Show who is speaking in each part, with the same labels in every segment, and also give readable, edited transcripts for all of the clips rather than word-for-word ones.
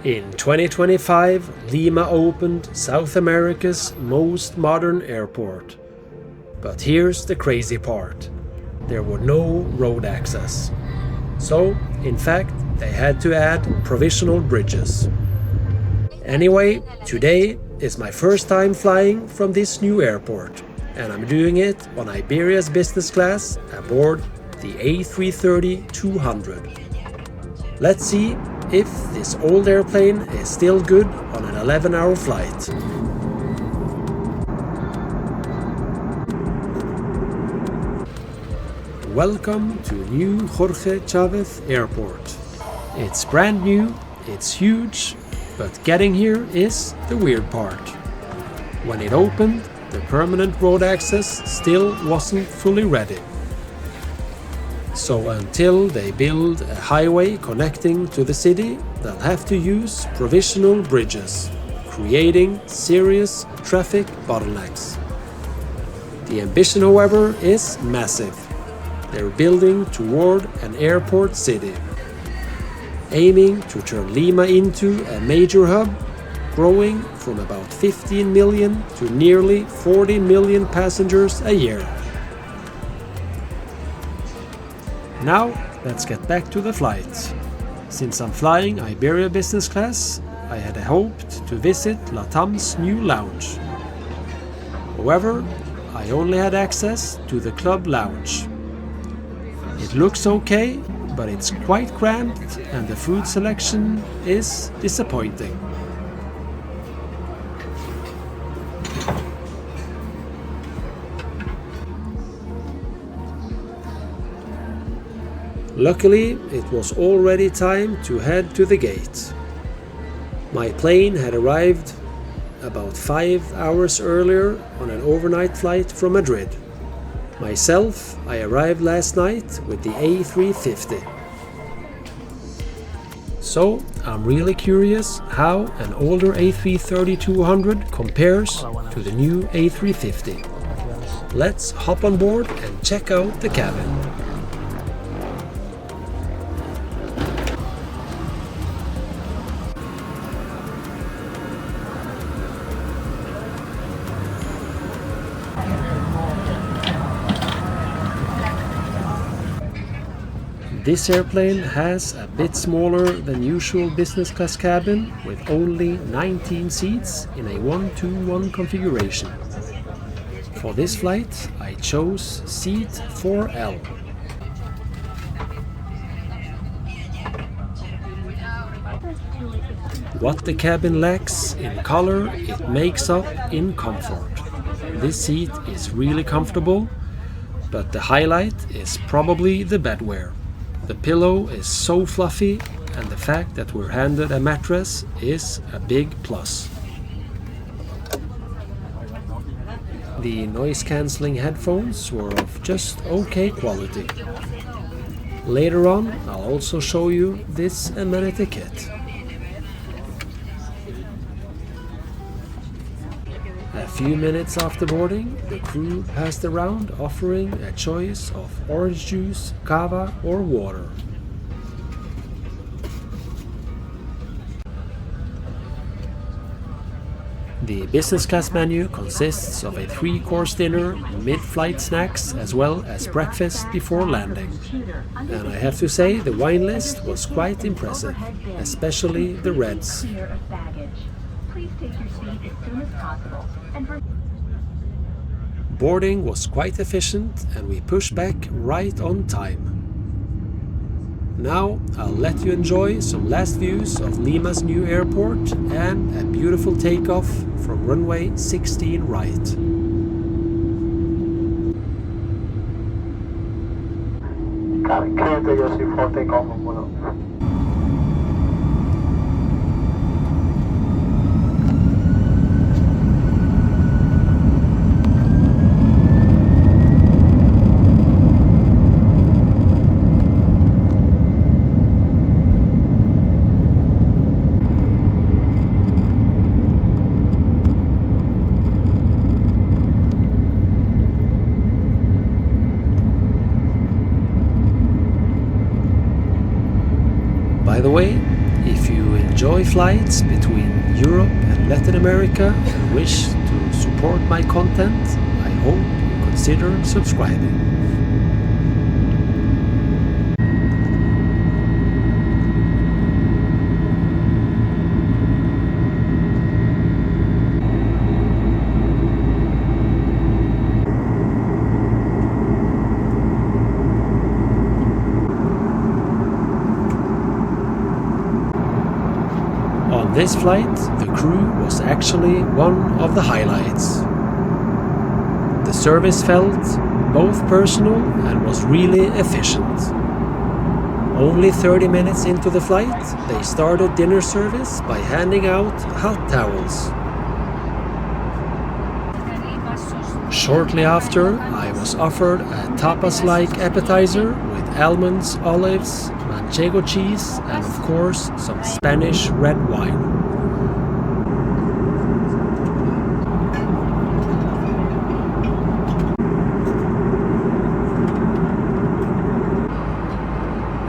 Speaker 1: In 2025, Lima opened South America's most modern airport. But here's the crazy part. There were no road access. So, in fact, they had to add provisional bridges. Anyway, today is my first time flying from this new airport, and I'm doing it on Iberia's business class aboard the A330-200. Let's see if this old airplane is still good on an 11-hour flight. Welcome to new Jorge Chávez Airport. It's brand new, it's huge, but getting here is the weird part. When it opened, the permanent road access still wasn't fully ready. So until they build a highway connecting to the city, they'll have to use provisional bridges, creating serious traffic bottlenecks. The ambition, however, is massive. They're building toward an airport city, aiming to turn Lima into a major hub, growing from about 15 million to nearly 40 million passengers a year. Now, let's get back to the flight. Since I'm flying Iberia Business Class, I had hoped to visit LATAM's new lounge. However, I only had access to the club lounge. It looks okay, but it's quite cramped and the food selection is disappointing. Luckily, it was already time to head to the gate. My plane had arrived about 5 hours earlier on an overnight flight from Madrid. Myself, I arrived last night with the A350. So, I'm really curious how an older A330-200 compares to the new A350. Let's hop on board and check out the cabin. This airplane has a bit smaller than usual business class cabin with only 19 seats in a 1-2-1 configuration. For this flight, I chose seat 4L. What the cabin lacks in color, it makes up in comfort. This seat is really comfortable, but the highlight is probably the bedwear. The pillow is so fluffy, and the fact that we're handed a mattress is a big plus. The noise-cancelling headphones were of just okay quality. Later on, I'll also show you this amenity kit. A few minutes after boarding, the crew passed around offering a choice of orange juice, cava or water. The business class menu consists of a 3-course dinner, mid-flight snacks as well as breakfast before landing. And I have to say the wine list was quite impressive, especially the reds. Please take your seat as soon as possible. Boarding was quite efficient and we pushed back right on time. Now I'll let you enjoy some last views of Lima's new airport and a beautiful takeoff from runway 16 right.
Speaker 2: Clear to your seat for takeoff.
Speaker 1: By the way, if you enjoy flights between Europe and Latin America and wish to support my content, I hope you consider subscribing. On this flight, the crew was actually one of the highlights. The service felt both personal and was really efficient. Only 30 minutes into the flight, they started dinner service by handing out hot towels. Shortly after, I was offered a tapas-like appetizer with almonds, olives, manchego cheese, and of course some Spanish red wine.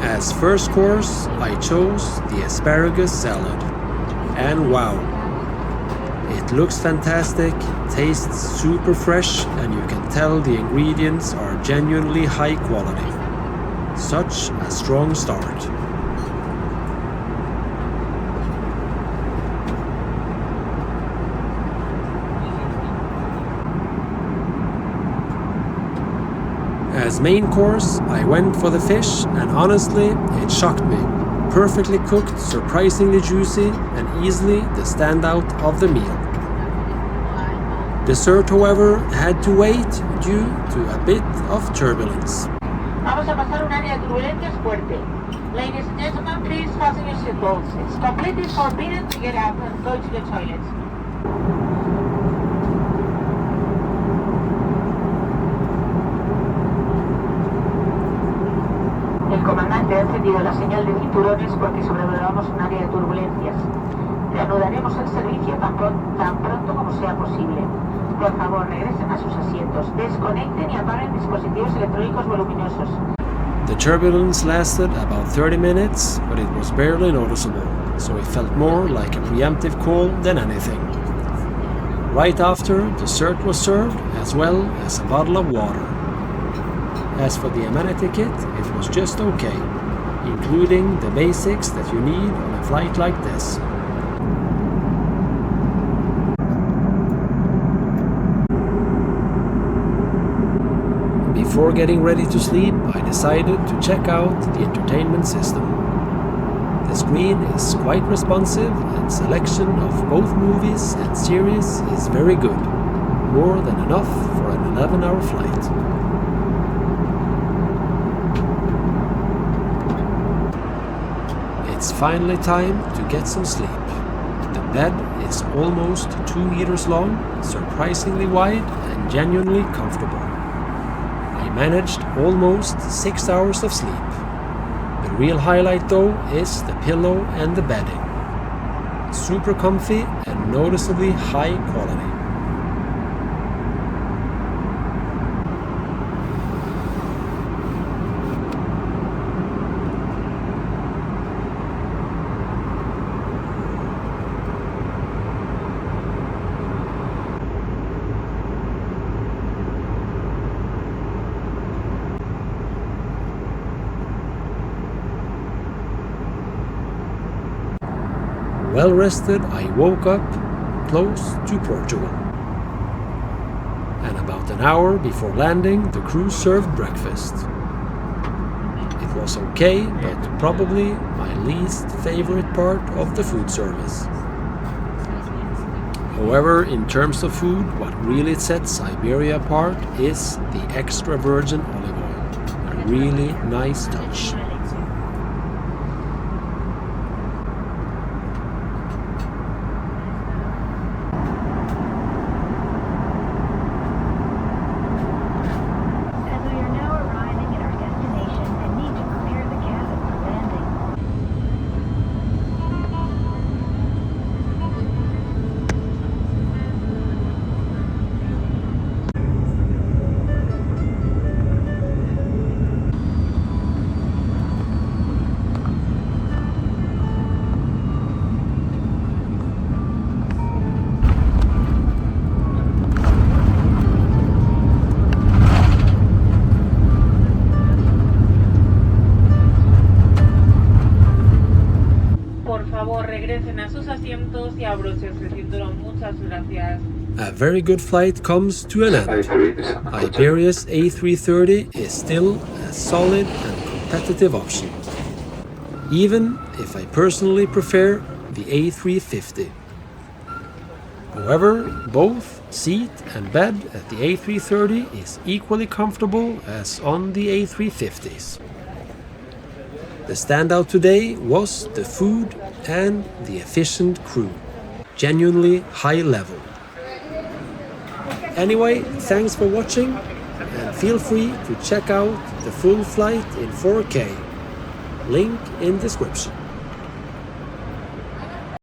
Speaker 1: As first course, I chose the asparagus salad. And wow, it looks fantastic, tastes super fresh, and you can tell the ingredients are genuinely high quality. Such a strong start. As main course, I went for the fish, and honestly, it shocked me. Perfectly cooked, surprisingly juicy, and easily the standout of the meal. Dessert, however, had to wait due to a bit of turbulence.
Speaker 3: Vamos a pasar un área de turbulencias fuerte. Ladies and gentlemen, please fasten your seatbelts. It's completely forbidden to get up and go to the toilet. El comandante ha encendido la señal de cinturones porque sobrevolamos un área de turbulencias. Reanudaremos el servicio tan pronto como sea posible. Por favor, regresen a sus asientos, desconecten y apaguen dispositivos electrónicos voluminosos.
Speaker 1: The turbulence lasted about 30 minutes, but it was barely noticeable, so it felt more like a preemptive call than anything. Right after, dessert was served, as well as a bottle of water. As for the amenity kit, it was just okay, including the basics that you need on a flight like this. Before getting ready to sleep, I decided to check out the entertainment system. The screen is quite responsive and selection of both movies and series is very good, more than enough for an 11-hour flight. It's finally time to get some sleep. The bed is almost 2 meters long, surprisingly wide and genuinely comfortable. I managed almost 6 hours of sleep. The real highlight though is the pillow and the bedding. Super comfy and noticeably high quality. Well rested, I woke up close to Portugal. And about an hour before landing, the crew served breakfast. It was okay, but probably my least favorite part of the food service. However, in terms of food, what really sets Iberia apart is the extra virgin olive oil. A really nice touch.
Speaker 4: favor, regresen a sus asientos y abróchense el cinturón. Muchas gracias.
Speaker 1: A very good flight comes to an end. Iberia's A330 is still a solid and competitive option, even if I personally prefer the A350. However, both seat and bed at the A330 is equally comfortable as on the A350s. The standout today was the food and the efficient crew. Genuinely high level. Anyway, thanks for watching and feel free to check out the full flight in 4K. Link in description.